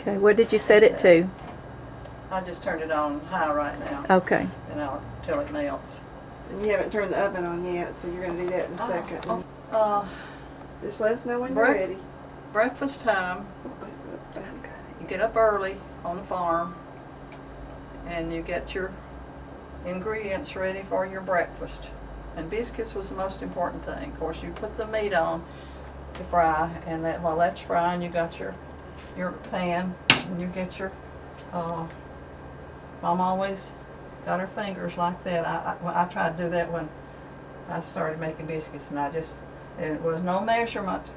Okay, what did you set it to? I just turned it on high right now. Okay. And till it melts. And you haven't turned the oven on yet, so you're going to do that in a second. Just let us know when you're ready. Breakfast time. You get up early on the farm and you get your ingredients ready for your breakfast. And biscuits was the most important thing. Of course, you put the meat on to fry, and while that's frying, you got your pan, and you get your. Mom always got her fingers like that. I tried to do that when I started making biscuits, and there was no measurement,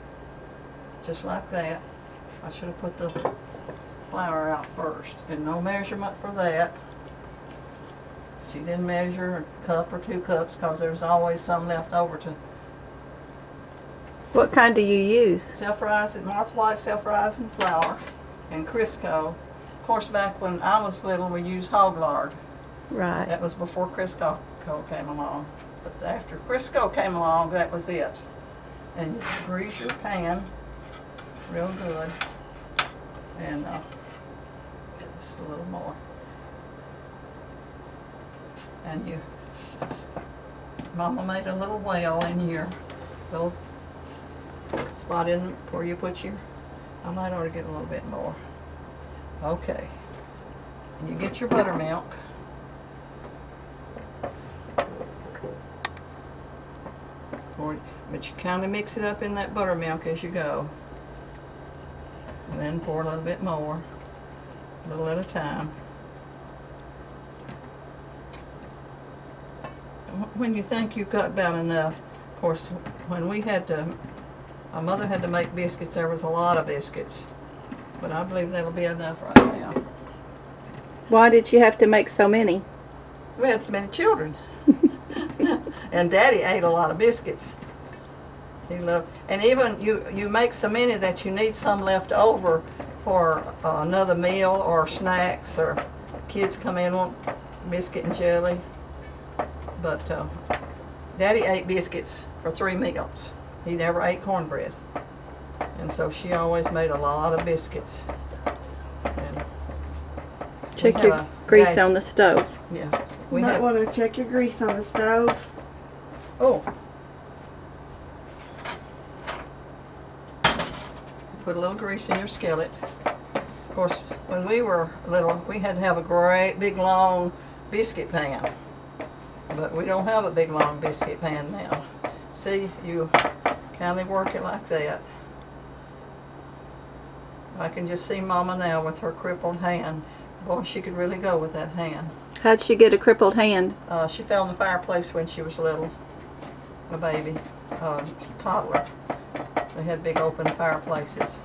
just like that. I should have put the flour out first, and no measurement for that. She didn't measure a cup or 2 cups because there's always some left over to. What kind do you use? Self-rising, Martha White self-rising flour and Crisco. Of course, back when I was little, we used hog lard. Right. That was before Crisco came along. But after Crisco came along, that was it. And you grease your pan real good. And just a little more. And Mama made a little well in your little spot in where you put I might ought to get a little bit more. Okay. And you get your buttermilk. But you kind of mix it up in that buttermilk as you go. And then pour a little bit more, a little at a time. When you think you've got about enough, of course, when my mother had to make biscuits, there was a lot of biscuits. But I believe that'll be enough right now. Why did you have to make so many? We had so many children. And Daddy ate a lot of biscuits. He loved, and even you make so many that you need some left over for another meal or snacks, or kids come in want biscuit and jelly. But Daddy ate biscuits for 3 meals. He never ate cornbread. And so she always made a lot of biscuits. And check your grease on the stove. Yeah. You might want to check your grease on the stove. Oh. Put a little grease in your skillet. Of course, when we were little, we had to have a great big long biscuit pan. But we don't have a big long biscuit pan now. See, you kind of work it like that. I can just see Mama now with her crippled hand. Boy, she could really go with that hand. How'd she get a crippled hand? She fell in the fireplace when she was little, a baby, toddler. They had big open fireplaces.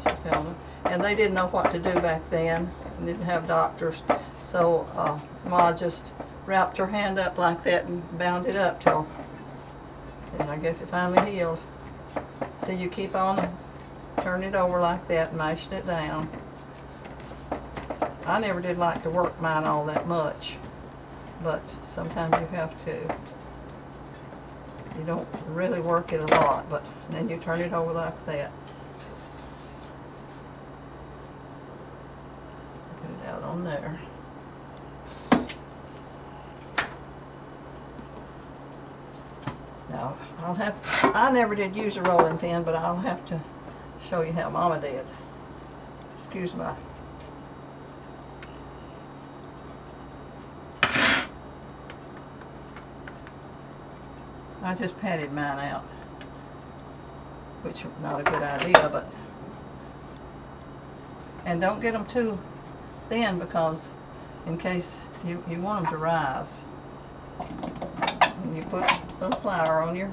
She fell in. And they didn't know what to do back then. They didn't have doctors. So Ma just wrapped her hand up like that and bound it up till, and I guess it finally healed. So you keep on, turn it over like that, mashing it down. I never did like to work mine all that much, but sometimes you have to. You don't really work it a lot, but then you turn it over like that. Put it out on there. Now, I never did use a rolling pin, but I'll have to show you how Mama did. Excuse my. I just patted mine out, which is not a good idea, but. And don't get them too thin, because in case you want them to rise. And you put a little flour on your,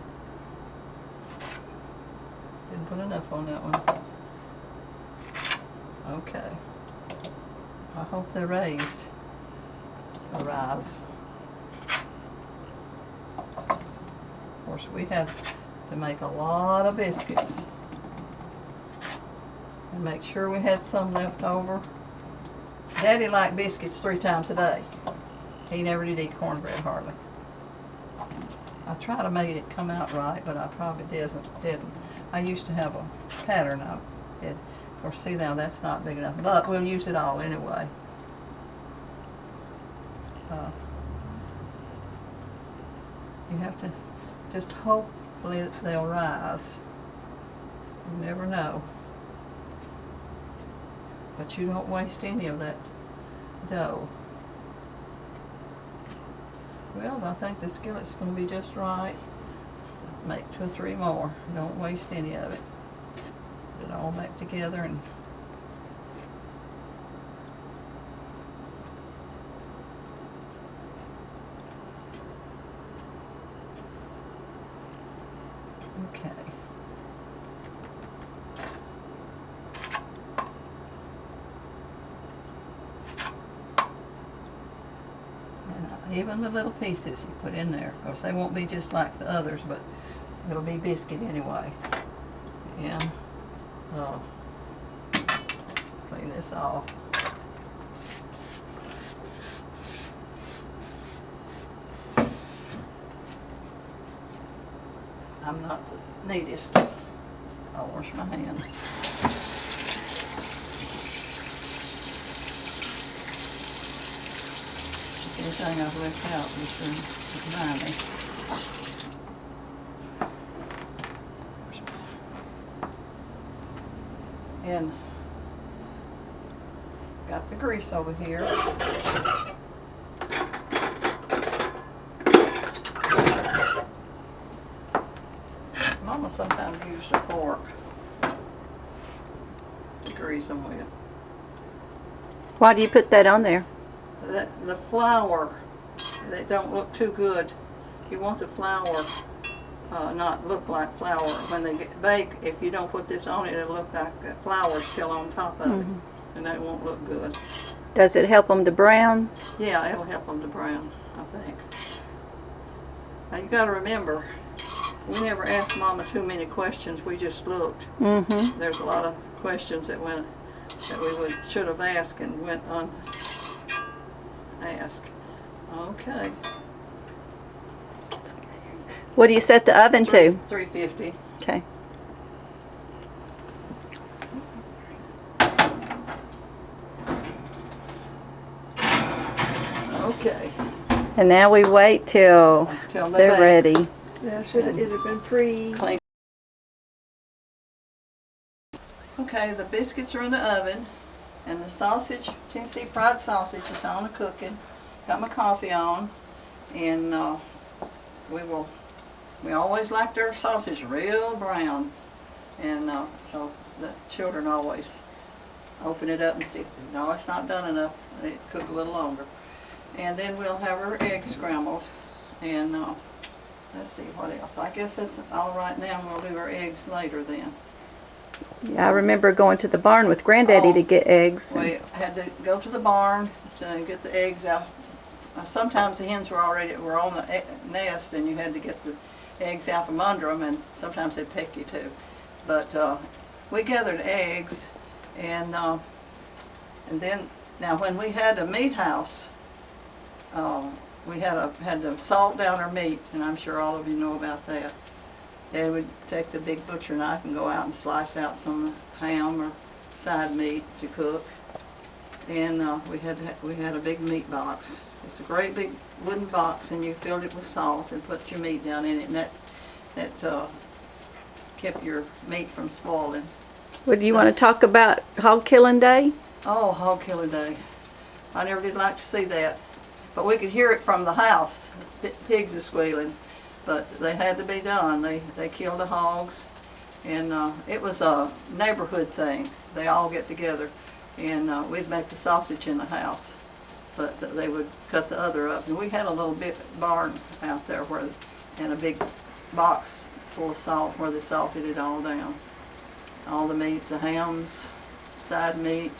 didn't put enough on that one. Okay. I hope they're raised, or rise. Of course, we had to make a lot of biscuits. And make sure we had some left over. Daddy liked biscuits 3 times a day. He never did eat cornbread hardly. I try to make it come out right, but I probably didn't. I used to have a pattern I did. Or see now, that's not big enough, but we'll use it all anyway. You have to just hopefully they'll rise. You never know. But you don't waste any of that dough. Well, I think the skillet's going to be just right. Make 2 or 3 more. Don't waste any of it. Put it all back together and okay. And even the little pieces you put in there, of course they won't be just like the others, but it'll be biscuit anyway. And clean this off. I'm not the neatest. I'll wash my hands. Anything I've left out, just remind me. And got the grease over here. Mama sometimes uses a fork to grease them with. Why do you put that on there? The flour, they don't look too good. You want the flour not look like flour. When they get baked, if you don't put this on it, it'll look like the flour's still on top of it, and that won't look good. Does it help them to brown? Yeah, it'll help them to brown, I think. Now you got to remember, we never asked Mama too many questions. We just looked. Mm-hmm. There's a lot of questions that we should have asked and went unasked. Okay. What do you set the oven to? 350. Okay. Okay. And now we wait till Till they're ready. Yeah, it have been clean. Okay, the biscuits are in the oven, and the sausage, Tennessee fried sausage, is on the cooking. Got my coffee on, and we always liked our sausage real brown, and so the children always open it up and see. No, it's not done enough. It cook a little longer, and then we'll have our eggs scrambled, and let's see what else. I guess that's all right now. We'll do our eggs later then. Yeah, I remember going to the barn with Granddaddy to get eggs. We had to go to the barn to get the eggs out. Sometimes the hens were on the nest, and you had to get the eggs out from under them, and sometimes they'd peck you too. But we gathered eggs, and then now when we had a meat house, we had to salt down our meat, and I'm sure all of you know about that. They would take the big butcher knife and go out and slice out some ham or side meat to cook. And we had a big meat box. It's a great big wooden box, and you filled it with salt and put your meat down in it, and that kept your meat from spoiling. Well, do you want to talk about hog killing day? Oh, hog killing day. I never did like to see that, but we could hear it from the house. Pigs are squealing. But they had to be done. They killed the hogs, and it was a neighborhood thing. They all get together, and we'd make the sausage in the house, but they would cut the other up. And we had a little bit barn out there and a big box full of salt where they salted it all down. All the meat, the hams, side meat,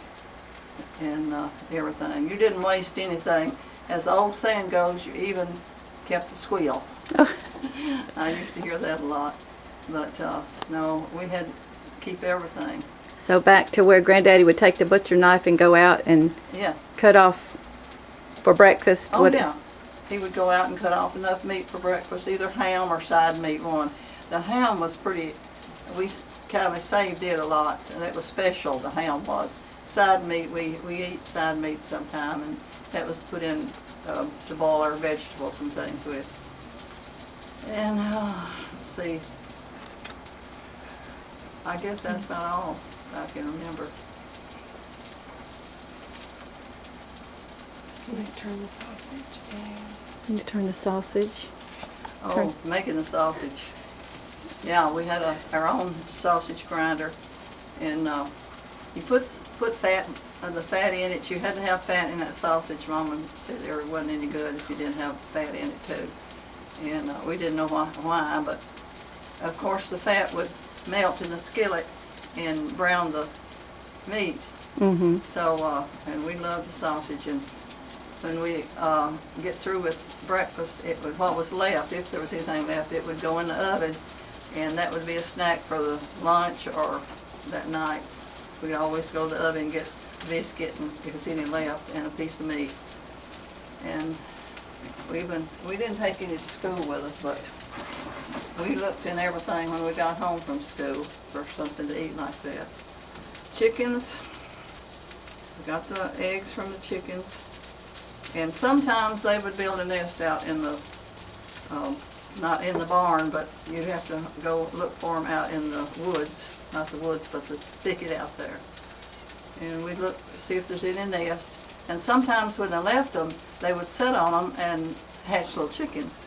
and everything. You didn't waste anything. As the old saying goes, you even kept the squeal. I used to hear that a lot, but no, we had to keep everything. So back to where Granddaddy would take the butcher knife and go out and cut off for breakfast. Oh yeah, he would go out and cut off enough meat for breakfast, either ham or side meat one. The ham was pretty. We kind of saved it a lot, and it was special, the ham was. Side meat, we eat side meat sometime, and that was put in to boil our vegetables and things with. And let's see, I guess that's about all I can remember. You turn the sausage and You turn the sausage. Oh, making the sausage. Yeah, we had our own sausage grinder, and you put fat, the fat in it. You had to have fat in that sausage. Mama said it wasn't any good if you didn't have fat in it too, and we didn't know why, but of course the fat would melt in the skillet and brown the meat. Mm-hmm. So, and we loved the sausage, and when we get through with breakfast, it would, what was left, if there was anything left, it would go in the oven, and that would be a snack for the lunch or that night. We'd always go to the oven and get a biscuit, and if there's any left, and a piece of meat. And we didn't take any to school with us, but we looked in everything when we got home from school for something to eat like that. Chickens, we got the eggs from the chickens. And sometimes they would build a nest out in the, not in the barn, but you'd have to go look for them out in the woods, not the woods, but the thicket out there. And we'd look, see if there's any nest. And sometimes when they left them, they would sit on them and hatch little chickens.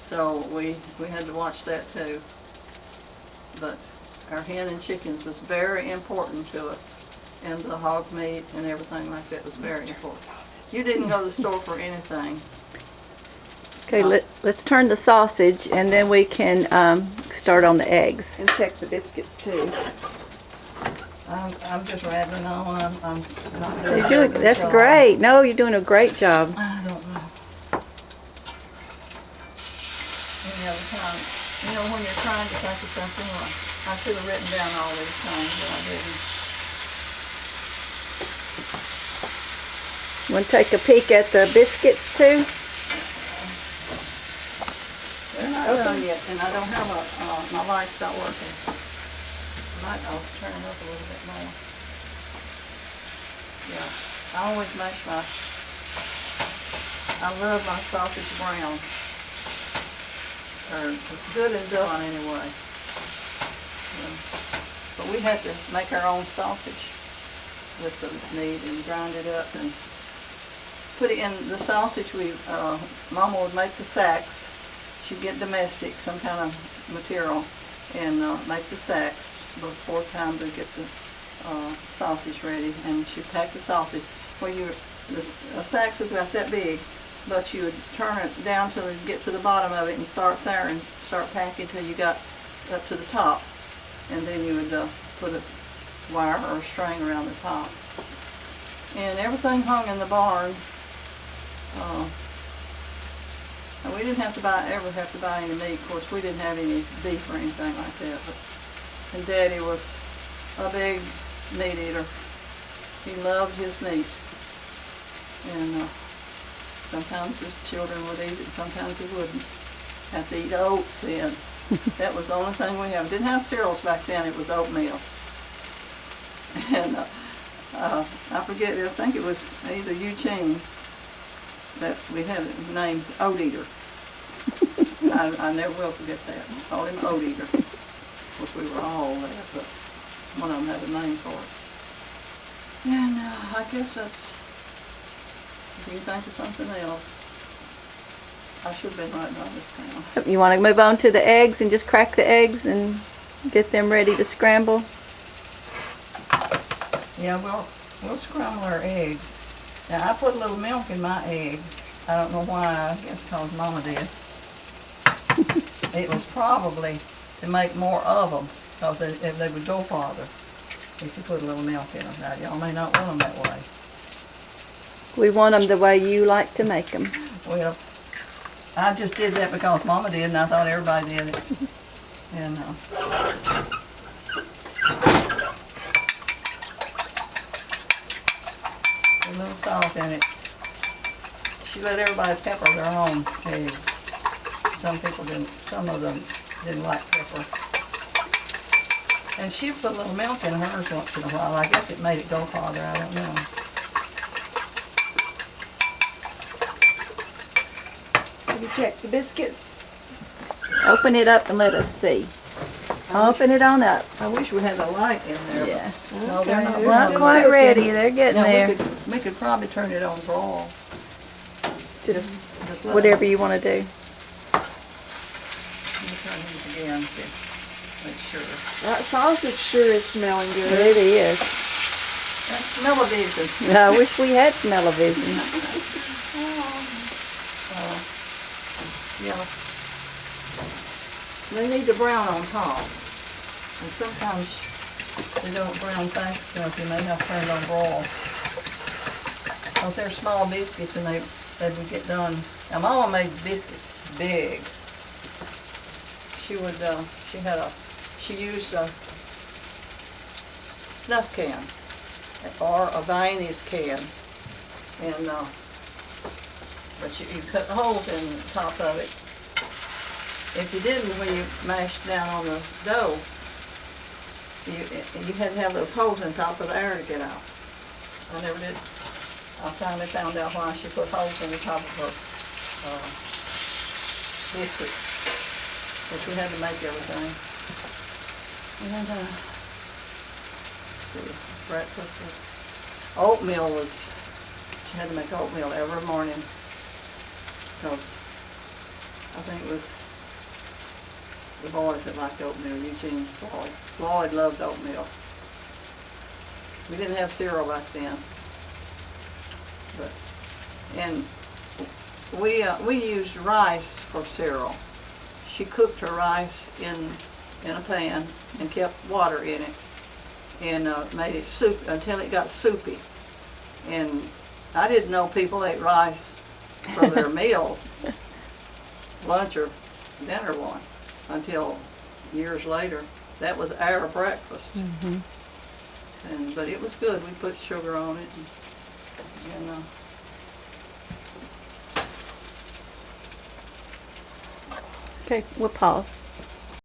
So we had to watch that too. But our hen and chickens was very important to us. And the hog meat and everything like that was very important. You didn't go to the store for anything. Okay, let's turn the sausage, and then we can start on the eggs. and check the biscuits too. I'm just rattling on. I'm not doing You're doing, that's great. No, you're doing a great job. I don't know. Any other time, you know, when you're trying to think of something, I should have written down all these times, but I didn't. Want to take a peek at the biscuits too? They're not done yet, and I don't have my light's not working. I'll turn it up a little bit more. Yeah, I always make I love my sausage brown. Or good and done anyway. Yeah. But we had to make our own sausage with the meat and grind it up and put it in the sausage. Mama would make the sacks. She'd get domestic, some kind of material, and make the sacks before time to get the sausage ready. And she'd pack the sausage. Well, the sacks was about that big, but you would turn it down till you get to the bottom of it and start there and start packing till you got up to the top. And then you would put a wire or a string around the top. And everything hung in the barn. And we didn't ever have to buy any meat. Of course, we didn't have any beef or anything like that. And Daddy was a big meat eater. He loved his meat. And sometimes his children would eat it, sometimes they wouldn't. Have to eat oats then. That was the only thing we had. Didn't have cereals back then, it was oatmeal. And I forget, I think it was either Eugene that we had named Oat Eater. I never will forget that. We called him Oat Eater. Of course, we were all that, but one of them had a name for it. And I guess that's, if you think of something else, I should have been writing all this down. You want to move on to the eggs and just crack the eggs and get them ready to scramble? Yeah, we'll scramble our eggs. Now, I put a little milk in my eggs. I don't know why, I guess because Mama did. It was probably to make more of them, because they would go farther if you put a little milk in them. Now, y'all may not want them that way. We want them the way you like to make them. Well, I just did that because Mama did, and I thought everybody did it. And a little salt in it. She let everybody pepper their own eggs. Some people didn't. Some of them didn't like pepper. And she put a little milk in hers once in a while. I guess it made it go farther. I don't know. Have you checked the biscuits? Open it up and let us see. Open it on up. I wish we had a light in there. Yeah. No, they're not Okay. Not brown. quite ready. They're getting No, there. we could probably turn it on broil. Just let whatever it- you want to do. Let me turn these again to make sure. That sausage sure is smelling good. It is. That's smell-o-vision. I wish we had smell-o-vision. Yeah. They need to brown on top. And sometimes they don't brown fast enough. You may have to turn it on broil. Because they're small biscuits and they would get done. Now Mama made biscuits big. She would, she used a snuff can or a Viennese can. And, but you cut holes in the top of it. If you didn't, when you mashed down on the dough, you had to have those holes in top for the air to get out. I never did. I finally found out why she put holes in the top of her biscuit, which we had to make everything. And see, breakfast was oatmeal. She had to make oatmeal every morning because I think it was the boys that liked oatmeal. Eugene, Floyd loved oatmeal. We didn't have cereal back then. And we used rice for cereal. She cooked her rice in a pan and kept water in it and made it soup until it got soupy. And I didn't know people ate rice for their meal, lunch or dinner one, until years later. That was our breakfast. But it was good. We put sugar on it. And Okay, we'll pause.